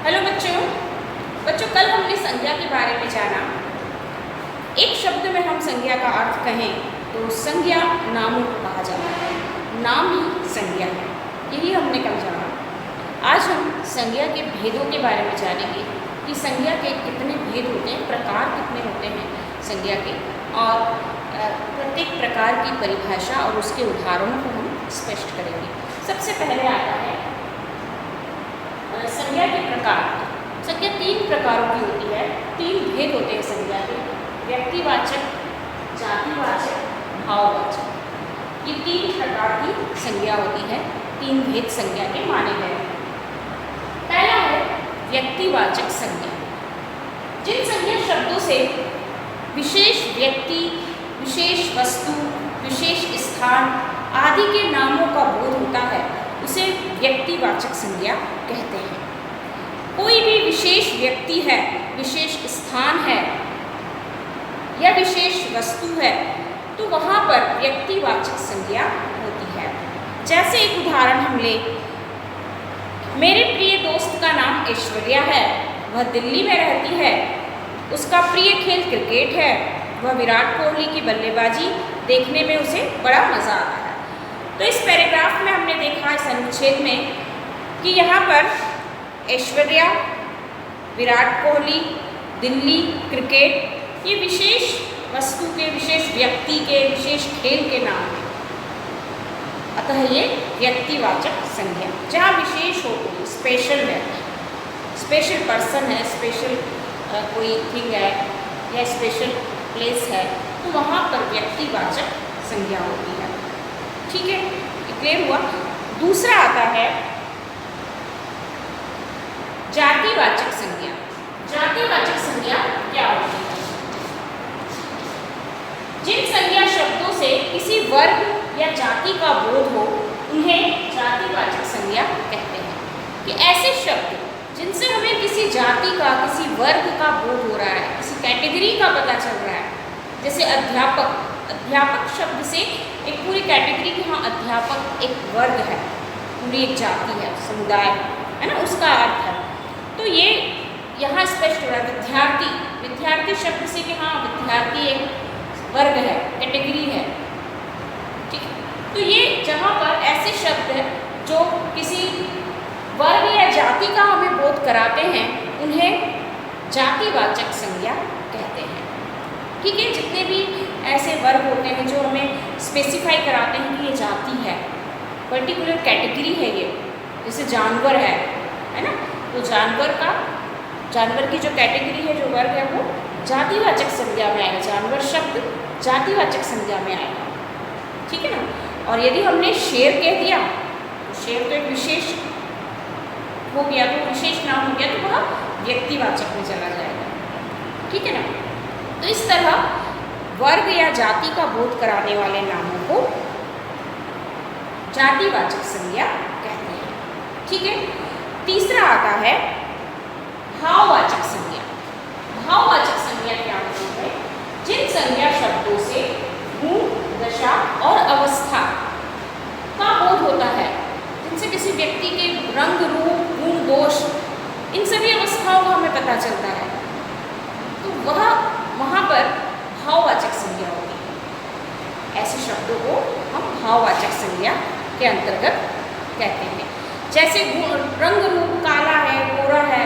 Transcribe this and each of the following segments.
Hello बच्चों। कल हमने संज्ञा के बारे में जाना। एक शब्द में हम संज्ञा का अर्थ कहें तो संज्ञा नामों को कहा जाता है। नाम ही संज्ञा है, यही हमने कल जाना। आज हम संज्ञा के भेदों के बारे में जानेंगे कि संज्ञा के कितने भेद होते हैं, प्रकार कितने होते हैं संज्ञा के, और प्रत्येक प्रकार की परिभाषा और उसके उदाहरणों को हम स्पष्ट करेंगे। सबसे पहले आता है संज्ञा के प्रकार। संज्ञा तीन प्रकारों की होती है, तीन भेद होते हैं संज्ञा के: व्यक्तिवाचक, जातिवाचक, भाववाचक। ये तीन प्रकार की संज्ञा होती है, तीन भेद संज्ञा के माने गए हैं। पहला है व्यक्तिवाचक संज्ञा। जिन संज्ञा शब्दों से विशेष व्यक्ति, विशेष वस्तु, विशेष स्थान आदि के नामों का बोध होता है उसे व्यक्तिवाचक संज्ञा कहते हैं। कोई भी विशेष व्यक्ति है, विशेष स्थान है या विशेष वस्तु है तो वहाँ पर व्यक्तिवाचक संज्ञा होती है। जैसे एक उदाहरण हम ले, मेरे प्रिय दोस्त का नाम ऐश्वर्या है, वह दिल्ली में रहती है, उसका प्रिय खेल क्रिकेट है, वह विराट कोहली की बल्लेबाजी देखने में उसे बड़ा मज़ा आता है। तो इस पैराग्राफ में हमने देखा, इस अनुच्छेद में, कि यहाँ पर ऐश्वर्या, विराट कोहली, दिल्ली, क्रिकेट ये विशेष वस्तु के, विशेष व्यक्ति के, विशेष खेल के नाम हैं। अतः ये व्यक्तिवाचक संज्ञा, जहाँ विशेष हो, स्पेशल है, स्पेशल पर्सन है, स्पेशल कोई थिंग है या स्पेशल प्लेस है तो वहाँ पर व्यक्तिवाचक संज्ञा होती है। ठीक है, क्लियर हुआ। दूसरा आता है जातिवाचक संज्ञा। जातिवाचक संज्ञा क्या होती है? जिन संज्ञा शब्दों से किसी वर्ग या जाति का बोध हो उन्हें जातिवाचक संज्ञा कहते हैं। कि ऐसे शब्द जिनसे हमें किसी जाति का, किसी वर्ग का बोध हो रहा है, किसी कैटेगरी का पता चल रहा है। जैसे अध्यापक, अध्यापक शब्द से एक पूरी कैटेगरी की, हाँ अध्यापक एक वर्ग है, पूरी एक जाति है, समुदाय है ना, उसका अर्थ है। तो ये यहाँ स्पष्ट हो रहा है। विद्यार्थी, विद्यार्थी शब्द से कि हाँ विद्यार्थी एक वर्ग है, कैटेगरी है। ठीक है, तो ये जहाँ पर ऐसे शब्द हैं जो किसी वर्ग या जाति का हमें बोध कराते हैं उन्हें जातिवाचक संज्ञा कहते हैं। ठीक है, जितने भी ऐसे वर्ग होते हैं जो हमें स्पेसिफाई कराते हैं कि ये जाति है, पर्टिकुलर कैटेगरी है ये, जैसे जानवर है ना, तो जानवर की जो कैटेगरी है, जो वर्ग है, वो जातिवाचक संज्ञा में आएगा। जानवर शब्द जातिवाचक संज्ञा में आएगा। ठीक है ना। और यदि हमने शेर कह दिया तो शेर तो एक विशेष हो गया, तो विशेष नाम हो गया, तो वह व्यक्तिवाचक में चला जाएगा। ठीक है ना। तो इस तरह वर्ग या जाति का बोध कराने वाले नामों को जातिवाचक संज्ञा कहते हैं। ठीक है। तीसरा आता है भाववाचक संज्ञा। भाववाचक संज्ञा क्या होती है? जिन संज्ञा शब्दों से गुण, दशा और अवस्था का बोध होता है, जिनसे किसी व्यक्ति के रंग, रूप, गुण, दोष, इन सभी अवस्थाओं का हमें पता चलता है, तो वहाँ पर भाववाचक संज्ञा होती है। ऐसे शब्दों को हम भाववाचक संज्ञा के अंतर्गत कहते हैं। जैसे रंग, रूप, काला है, गोरा है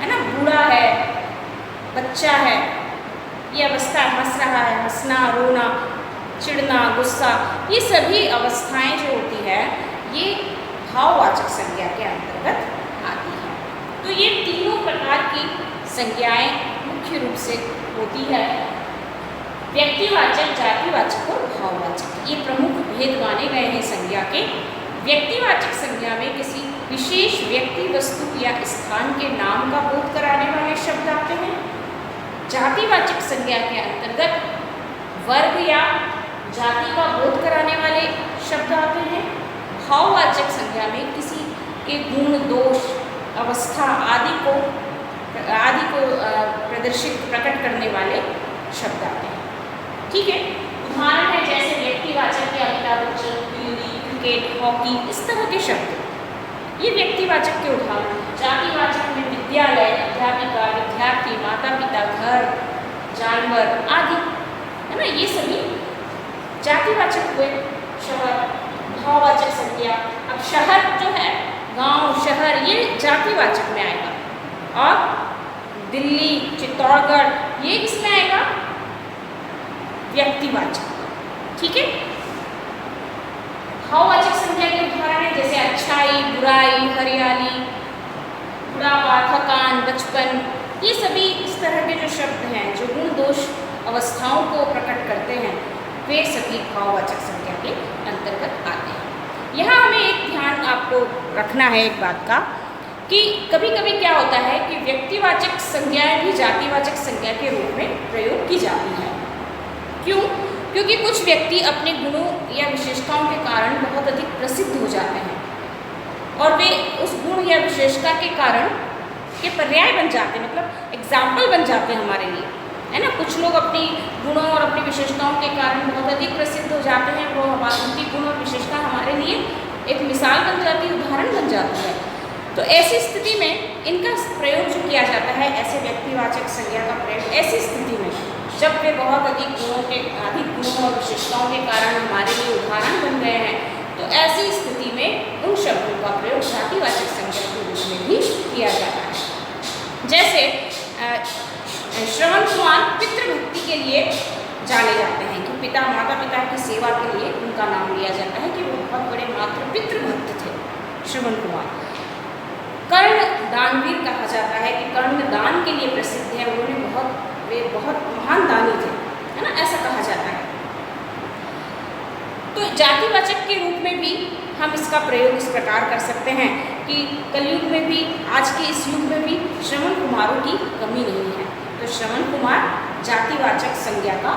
ना, बूढ़ा है, बच्चा है, ये अवस्था, हंस रहा है, हंसना, रोना, चिढ़ना, गुस्सा, ये सभी अवस्थाएं जो होती है ये भाववाचक संज्ञा के अंतर्गत आती है। तो ये तीनों प्रकार की संज्ञाएं मुख्य रूप से होती है, व्यक्तिवाचक, जातिवाचक और भाववाचक। ये प्रमुख भेद माने गए हैं संज्ञा के। व्यक्तिवाचक संज्ञा में किसी विशेष व्यक्ति, वस्तु या स्थान के नाम का बोध कराने वाले शब्द आते हैं। जातिवाचक संज्ञा के अंतर्गत वर्ग या जाति का बोध कराने वाले शब्द आते हैं। भाववाचक संज्ञा में किसी के गुण, दोष, अवस्था आदि को प्रकट करने वाले शब्द आते हैं। ठीक है। उदाहरण है जैसे व्यक्तिवाचक के अमिताभ बच्चन, दिल्ली, क्रिकेट, हॉकी, इस तरह के शब्द, ये व्यक्तिवाचक के उदाहरण हैं। जानवर आदि, है ना, ये सभी जातिवाचक हुए। शहर, भाववाचक संज्ञा। अब शहर जो है, गांव, शहर, ये जातिवाचक में आएगा। और दिल्ली, चित्तौड़गढ़, ये किसमें आएगा? व्यक्तिवाचक। ठीक है। भाववाचक संज्ञा के उदाहरण है जैसे अच्छाई, बुराई, हरियाली, बुढ़ापा, थकान, बचपन, ये सभी इस तरह के जो शब्द हैं जो गुण दोष अवस्थाओं को प्रकट करते हैं, वे सभी भाववाचक संज्ञा के अंतर्गत आते हैं। यहाँ हमें एक ध्यान आपको रखना है एक बात का, कि कभी कभी क्या होता है कि व्यक्तिवाचक संज्ञाएं भी जातिवाचक संज्ञा के रूप में प्रयोग की जाती हैं। क्यों? क्योंकि कुछ व्यक्ति अपने गुणों या विशेषताओं के कारण बहुत अधिक प्रसिद्ध हो जाते हैं और वे उस गुण या विशेषता के कारण के पर्याय बन जाते हैं, मतलब एग्जाम्पल बन जाते हैं हमारे लिए, है ना। कुछ लोग अपनी गुणों और अपनी विशेषताओं के कारण बहुत अधिक प्रसिद्ध हो जाते हैं, वो उनकी गुण और विशेषता हमारे लिए एक मिसाल बन जाती है, उदाहरण बन जाती है। तो ऐसी स्थिति में इनका प्रयोग जो किया जाता है, ऐसे व्यक्तिवाचक संज्ञा का प्रयोग ऐसी स्थिति में जब वे बहुत अधिक गुणों और विशेषताओं के कारण हमारे लिए उदाहरण बन गए हैं, तो ऐसी स्थिति में उन शब्दों का प्रयोग जातिवाचक संज्ञा के रूप में भी किया जाता है। जैसे श्रवण कुमार पितृभक्ति के लिए जाने जाते हैं कि माता पिता की सेवा के लिए उनका नाम लिया जाता है कि वो बहुत बड़े मात्र पितृभक्त थे, श्रवण कुमार। कर्ण दानवीर कहा जाता है कि कर्ण दान के लिए प्रसिद्ध है, वे बहुत महान दानी थे, है ना, ऐसा कहा जाता है। तो जातिवाचक के रूप में भी हम इसका प्रयोग इस प्रकार कर सकते हैं कि कलयुग में भी, आज के इस युग में भी श्रवण कुमारों की कमी नहीं है। तो श्रवण कुमार जातिवाचक संज्ञा का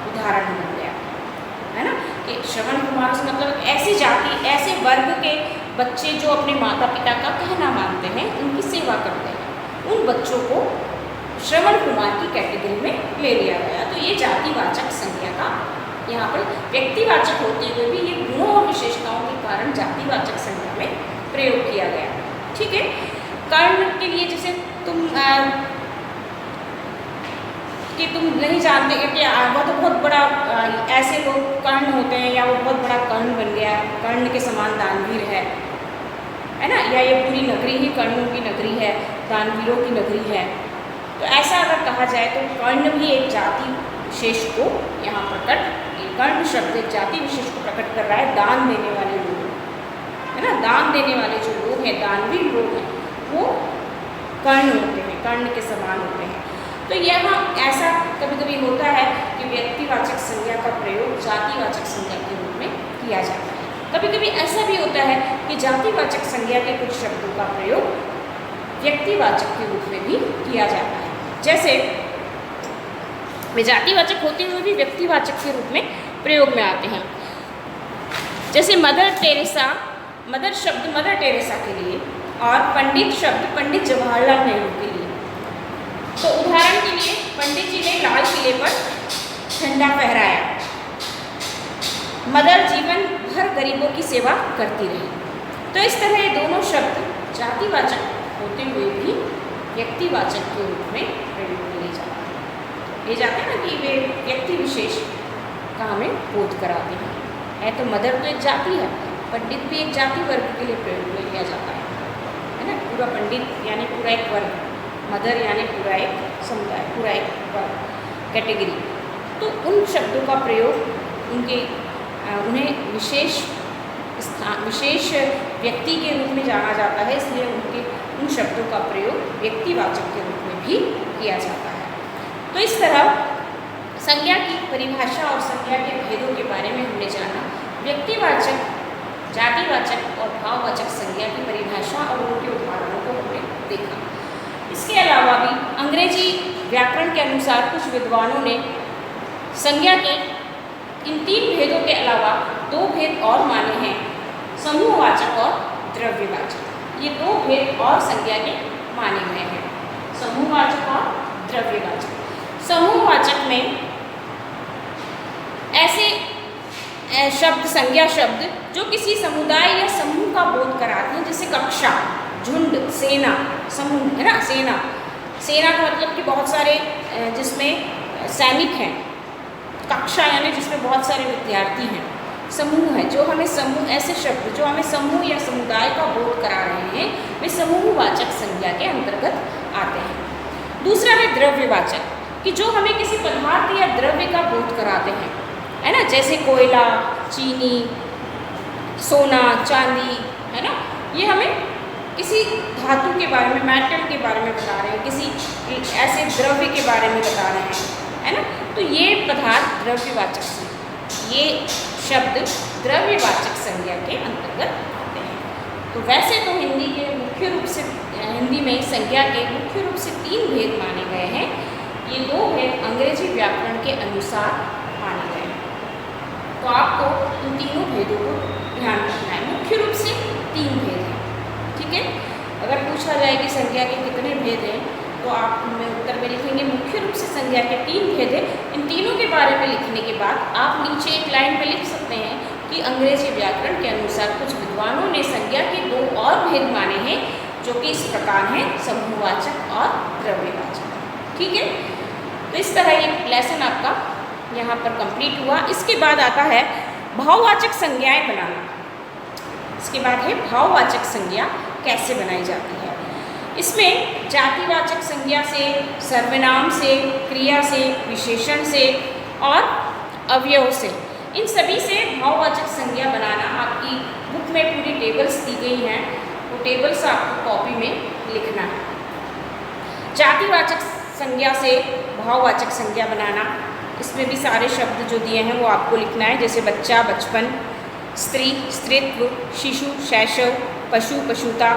उदाहरण बन गया, है ना, कि श्रवण कुमार से मतलब ऐसी जाति, ऐसे वर्ग के बच्चे जो अपने माता पिता का कहना मानते हैं, उनकी सेवा करते हैं, उन बच्चों को श्रवण कुमार की कैटेगरी में ले लिया गया। तो ये जातिवाचक संज्ञा का यहाँ पर व्यक्तिवाचक होते हुए भी ये गुणों और विशेषताओं के कारण जातिवाचक संज्ञा में प्रयोग किया गया। ठीक है। कर्ण के लिए जैसे तुम नहीं जानते कि वो तो बहुत बड़ा, ऐसे लोग कर्ण होते हैं या वो बहुत बड़ा कर्ण बन गया, कर्ण के समान दानवीर है ना, या ये पूरी नगरी ही कर्णों की नगरी है, दानवीरों की नगरी है। तो ऐसा अगर कहा जाए तो कर्ण भी एक जाति विशेष को यहाँ प्रकट, कर्ण शब्द एक जाति विशेष को प्रकट कर रहा है। दान देने वाले लोग, है ना, दान देने वाले जो लोग हैं, दानवीर लोग हैं, वो कर्ण होते हैं, कर्ण के समान होते हैं। तो यहाँ ऐसा कभी कभी होता है कि व्यक्तिवाचक संज्ञा का प्रयोग जातिवाचक संज्ञा के रूप में किया जाता है। कभी कभी ऐसा भी होता है कि जातिवाचक संज्ञा के कुछ शब्दों का प्रयोग व्यक्तिवाचक के रूप में भी किया जाता है। जैसे वे जातिवाचक होते हुए भी व्यक्तिवाचक के रूप में प्रयोग में आते हैं। जैसे मदर टेरेसा, मदर शब्द मदर टेरेसा के लिए और पंडित शब्द पंडित जवाहरलाल नेहरू के लिए। तो उदाहरण के लिए पंडित जी ने लाल किले पर झंडा फहराया, मदर जीवन भर गरीबों की सेवा करती रही। तो इस तरह ये दोनों शब्द जातिवाचक होते हुए भी व्यक्तिवाचक के रूप में प्रयोग किए जाते हैं ना, कि वे व्यक्ति विशेष का हमें बोध कराते हैं। है तो मदर तो एक जाति है, पंडित भी एक जाति वर्ग के लिए प्रयोग में लिया जाता है ना। पूरा पंडित यानी पूरा एक वर्ग, मदर यानी पूरा एक समुदाय, पूरा एक वर्ग, कैटेगरी। तो उन शब्दों का प्रयोग उन्हें विशेष स्थान, विशेष व्यक्ति के रूप में जाना जाता है, इसलिए उन शब्दों का प्रयोग व्यक्तिवाचक के रूप में भी किया जाता है। तो इस तरह संज्ञा की परिभाषा और संज्ञा के भेदों के बारे में हमने जाना। व्यक्तिवाचक, जातिवाचक और भाववाचक संज्ञा की परिभाषा और उनके उदाहरणों को हमने देखा। इसके अलावा भी अंग्रेजी व्याकरण के अनुसार कुछ विद्वानों ने संज्ञा के इन 3 भेदों के अलावा 2 भेद और माने हैं, समूहवाचक और द्रव्यवाचक। ये 2 भेद और संज्ञा के माने गए हैं, समूहवाचक और द्रव्यवाचक। समूहवाचक में ऐसे शब्द, संज्ञा शब्द जो किसी समुदाय या समूह का बोध कराते हैं, जैसे कक्षा, झुंड, सेना, समूह, है ना, सेना। सेना का मतलब कि बहुत सारे, जिसमें सैनिक हैं, कक्षा यानी जिसमें बहुत सारे विद्यार्थी हैं, समूह है, जो हमें समूह, ऐसे शब्द जो हमें समूह या समुदाय का बोध करा रहे हैं, वे समूहवाचक संज्ञा के अंतर्गत आते हैं। दूसरा है द्रव्यवाचक, कि जो हमें किसी पदार्थ या द्रव्य का बोध कराते हैं, है ना, जैसे कोयला, चीनी, सोना, चांदी, है ना, ये हमें किसी धातु के बारे में, मेटल के बारे में बता रहे हैं, किसी ऐसे द्रव्य के बारे में बता रहे हैं, है ना, तो ये पदार्थ द्रव्यवाचक से, ये शब्द द्रव्यवाचक संज्ञा के अंतर्गत आते हैं। तो वैसे तो हिंदी के मुख्य रूप से, हिंदी में संज्ञा के मुख्य रूप से 3 भेद माने गए हैं। ये 2 भेद अंग्रेजी व्याकरण के अनुसार माने गए हैं। तो आपको इन तीनों भेदों को ध्यान रखना है। मुख्य रूप से 3 भेद हैं, ठीक है। अगर पूछा जाए कि संज्ञा के कितने भेद हैं, तो आप में उत्तर में लिखेंगे मुख्य रूप से संज्ञा के 3 भेद हैं। इन तीनों के बारे में लिखने के बाद आप नीचे एक लाइन में लिख सकते हैं कि अंग्रेजी व्याकरण के अनुसार कुछ विद्वानों ने संज्ञा के 2 और भेद माने हैं, जो कि इस प्रकार हैं, समूहवाचक और द्रव्यवाचक, ठीक है। तो इस तरह ये लेसन आपका यहाँ पर कंप्लीट हुआ। इसके बाद आता है भाववाचक संज्ञाएं बनाना। इसके बाद है भाववाचक संज्ञा कैसे बनाई जाती है। इसमें जातिवाचक संज्ञा से, सर्वनाम से, क्रिया से, विशेषण से और अवयव से, इन सभी से भाववाचक संज्ञा बनाना। आपकी बुक में पूरी टेबल्स दी गई हैं, वो टेबल्स आपको कॉपी में लिखना है। जातिवाचक संज्ञा से भाववाचक संज्ञा बनाना, इसमें भी सारे शब्द जो दिए हैं वो आपको लिखना है, जैसे बच्चा, बचपन, स्त्री, स्त्रीत्व, शिशु, शैशव, पशु, पशुता,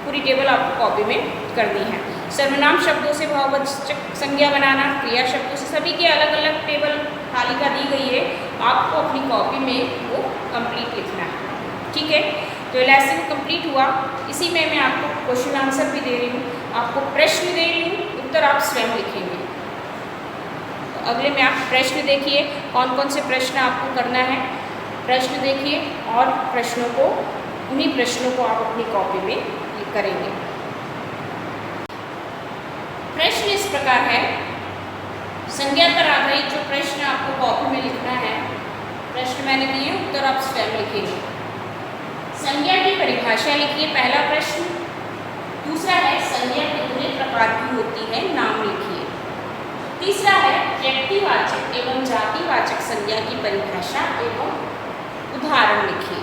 पूरी टेबल आपको कॉपी में करनी है। सर्वनाम शब्दों से भाववाचक संज्ञा बनाना, क्रिया शब्दों से, सभी की अलग अलग टेबल तालिका दी गई है, आपको अपनी कॉपी में वो कंप्लीट लिखना है, ठीक है। तो लेसन कंप्लीट हुआ। इसी में मैं आपको क्वेश्चन आंसर भी दे रही हूँ, आपको प्रश्न दे रही हूँ, उत्तर आप स्वयं लिखेंगे। तो अगले में आप प्रश्न देखिए, कौन कौन से प्रश्न आपको करना है, प्रश्न देखिए और प्रश्नों को, उन्हीं प्रश्नों को आप अपनी कॉपी में करेंगे। प्रश्न इस प्रकार है, संज्ञा पर आधारित जो प्रश्न आपको कॉपी में लिखना है, प्रश्न मैंने दिए, उत्तर आप स्वयं लिखेंगे। संज्ञा की परिभाषा लिखिए, पहला प्रश्न। दूसरा है संज्ञा कितने प्रकार की होती है, नाम लिखिए। तीसरा है व्यक्तिवाचक एवं जातिवाचक संज्ञा की परिभाषा एवं उदाहरण लिखिए।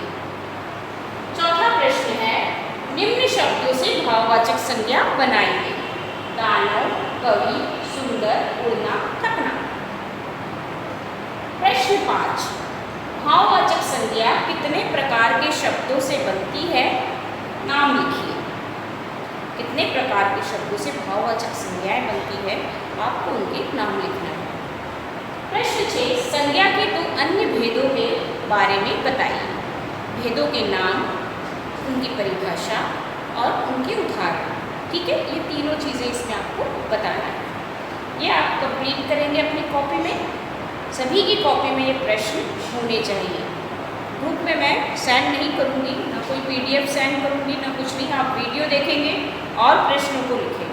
चौथा प्रश्न है, निम्न शब्दों से भाववाचक संज्ञा बनाइए। दानव, कवि, सुंदर, उड़ना, थकना। प्रश्न 5, भाववाचक संज्ञा कितने प्रकार के शब्दों से बनती है, नाम लिखिए। कितने प्रकार के शब्दों से भाववाचक संज्ञाएं बनती है, आपको उनके नाम लिखना है। प्रश्न 6, संज्ञा के 2 अन्य भेदों के बारे में बताइए। भेदों के नाम, उनकी परिभाषा और उनके उदाहरण, ठीक है। ये तीनों चीज़ें इसमें आपको बताना है। ये आप कंप्लीट करेंगे अपनी कॉपी में। सभी की कॉपी में ये प्रश्न होने चाहिए। ग्रुप में मैं सेंड नहीं करूँगी, ना कोई PDF सेंड करूँगी, ना कुछ नहीं। आप वीडियो देखेंगे और प्रश्नों को लिखेंगे।